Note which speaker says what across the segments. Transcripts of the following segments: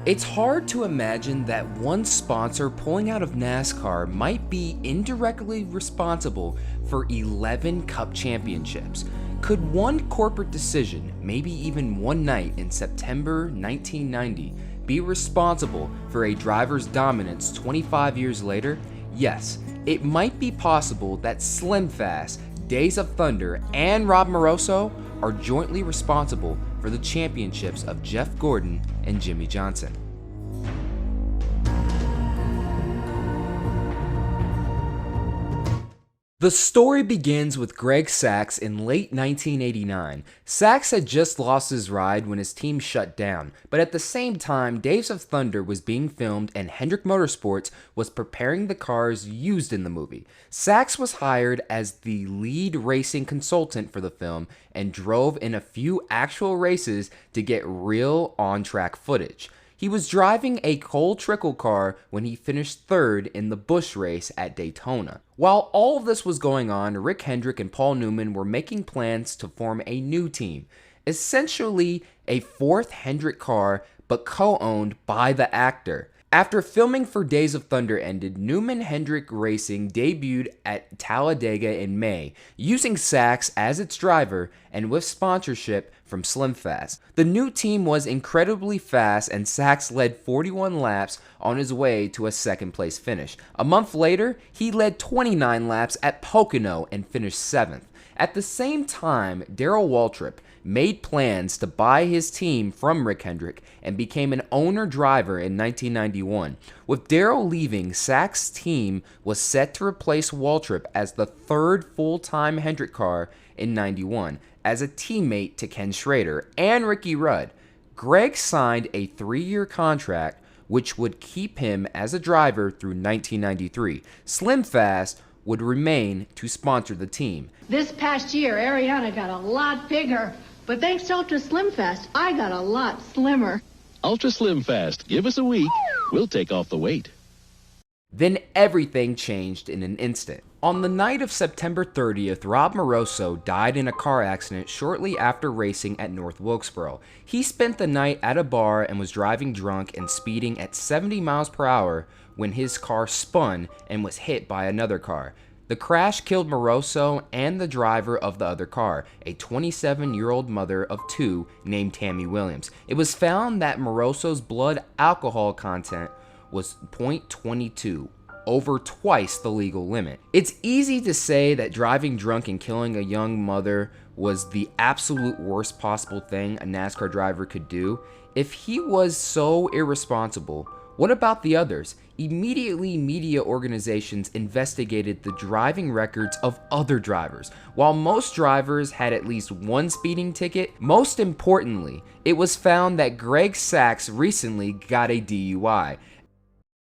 Speaker 1: It's hard to imagine that one sponsor pulling out of NASCAR might be indirectly responsible for 11 Cup championships. Could one corporate decision, maybe even one night in September 1990, be responsible for a driver's dominance 25 years later? Yes, it might be possible that Slim Fast, Days of Thunder, and Rob Moroso are jointly responsible for the championships of Jeff Gordon and Jimmy Johnson. The story begins with Greg Sacks in late 1989. Sacks had just lost his ride when his team shut down, but at the same time, Days of Thunder was being filmed and Hendrick Motorsports was preparing the cars used in the movie. Sacks was hired as the lead racing consultant for the film and drove in a few actual races to get real on-track footage. He was driving a Cole Trickle car when he finished third in the Busch race at Daytona. While all of this was going on, Rick Hendrick and Paul Newman were making plans to form a new team, essentially a fourth Hendrick car, but co-owned by the actor. After filming for Days of Thunder ended, Newman Hendrick Racing debuted at Talladega in May, using Sacks as its driver and with sponsorship from Slim Fast. The new team was incredibly fast and Sacks led 41 laps on his way to a second place finish. A month later, he led 29 laps at Pocono and finished 7th. At the same time, Darrell Waltrip made plans to buy his team from Rick Hendrick and became an owner-driver in 1991. With Darrell leaving, Sacks' team was set to replace Waltrip as the third full-time Hendrick car in 91 as a teammate to Ken Schrader and Ricky Rudd. Greg signed a 3-year contract which would keep him as a driver through 1993. Slim Fast would remain to sponsor the team.
Speaker 2: This past year, Ariana got a lot bigger, but thanks to Ultra Slim Fast, I got a lot slimmer.
Speaker 3: Ultra Slim Fast. Give us a week. We'll take off the weight.
Speaker 1: Then everything changed in an instant. On the night of September 30th, Rob Moroso died in a car accident shortly after racing at North Wilkesboro. He spent the night at a bar and was driving drunk and speeding at 70 miles per hour when his car spun and was hit by another car. The crash killed Moroso and the driver of the other car, a 27-year-old mother of 2 named Tammy Williams. It was found that Moroso's blood alcohol content was 0.22, over twice the legal limit. It's easy to say that driving drunk and killing a young mother was the absolute worst possible thing a NASCAR driver could do. If he was so irresponsible, what about the others? Immediately, media organizations investigated the driving records of other drivers. While most drivers had at least one speeding ticket, most importantly, it was found that Greg Sacks recently got a DUI.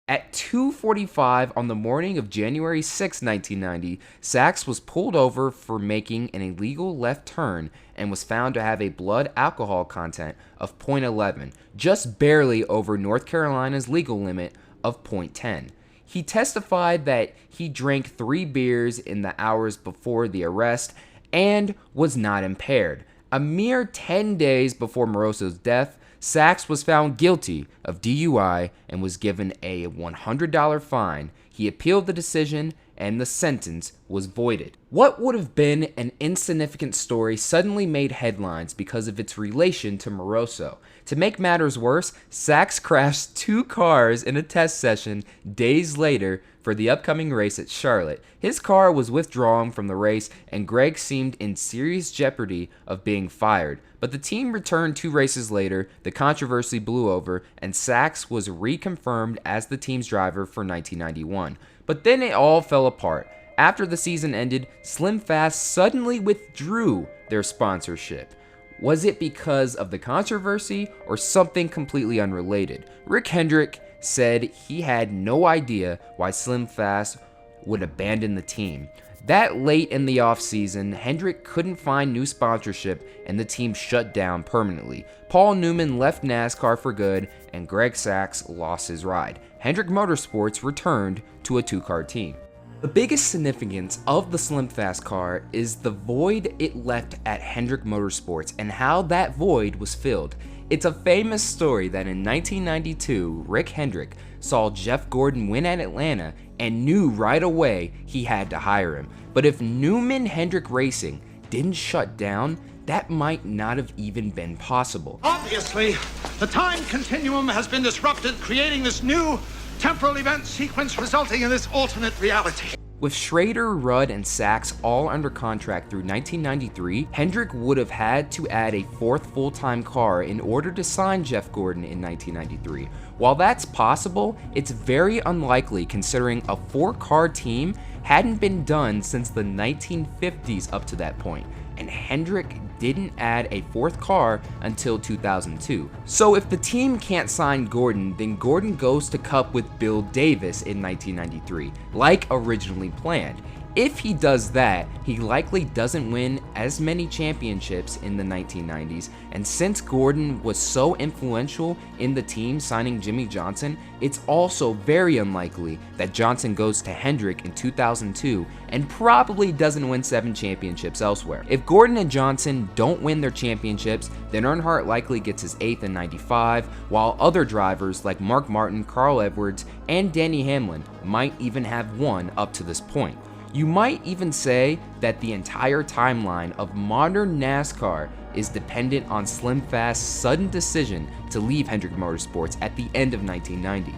Speaker 1: At 2:45 on the morning of January 6, 1990, Sacks was pulled over for making an illegal left turn and was found to have a blood alcohol content of 0.11, just barely over North Carolina's legal limit of 0.10. He testified that he drank 3 beers in the hours before the arrest and was not impaired. A mere 10 days before Moroso's death, Sacks was found guilty of DUI and was given a $100 fine. He appealed the decision and the sentence was voided. What would have been an insignificant story suddenly made headlines because of its relation to Moroso. To make matters worse, Sacks crashed 2 cars in a test session days later for the upcoming race at Charlotte. His car was withdrawn from the race and Greg seemed in serious jeopardy of being fired. But the team returned 2 races later, the controversy blew over, and Sacks was reconfirmed as the team's driver for 1991. But then it all fell apart. After the season ended, Slim Fast suddenly withdrew their sponsorship. Was it because of the controversy or something completely unrelated? Rick Hendrick said he had no idea why Slim Fast would abandon the team. That late in the offseason, Hendrick couldn't find new sponsorship and the team shut down permanently. Paul Newman left NASCAR for good and Greg Sacks lost his ride. Hendrick Motorsports returned to a 2-car team. The biggest significance of the Slim Fast car is the void it left at Hendrick Motorsports and how that void was filled. It's a famous story that in 1992, Rick Hendrick saw Jeff Gordon win at Atlanta and knew right away he had to hire him. But if Newman Hendrick Racing didn't shut down, that might not have even been possible.
Speaker 4: Obviously, the time continuum has been disrupted, creating this new temporal event sequence resulting in this alternate reality.
Speaker 1: With Schrader, Rudd, and Sachs all under contract through 1993, Hendrick would have had to add a fourth full-time car in order to sign Jeff Gordon in 1993. While that's possible, it's very unlikely considering a four-car team hadn't been done since the 1950s up to that point, and Hendrick didn't add a fourth car until 2002. So if the team can't sign Gordon, then Gordon goes to Cup with Bill Davis in 1993, like originally planned. If he does that, he likely doesn't win as many championships in the 1990s, and since Gordon was so influential in the team signing Jimmy Johnson, it's also very unlikely that Johnson goes to Hendrick in 2002 and probably doesn't win 7 championships elsewhere. If Gordon and Johnson don't win their championships, then Earnhardt likely gets his 8th in 95, while other drivers like Mark Martin, Carl Edwards, and Danny Hamlin might even have won up to this point. You might even say that the entire timeline of modern NASCAR is dependent on Slim Fast's sudden decision to leave Hendrick Motorsports at the end of 1990.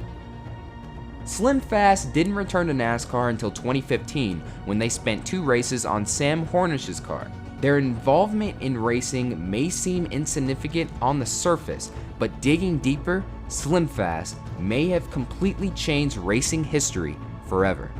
Speaker 1: Slim Fast didn't return to NASCAR until 2015 when they spent 2 races on Sam Hornish's car. Their involvement in racing may seem insignificant on the surface, but digging deeper, Slim Fast may have completely changed racing history forever.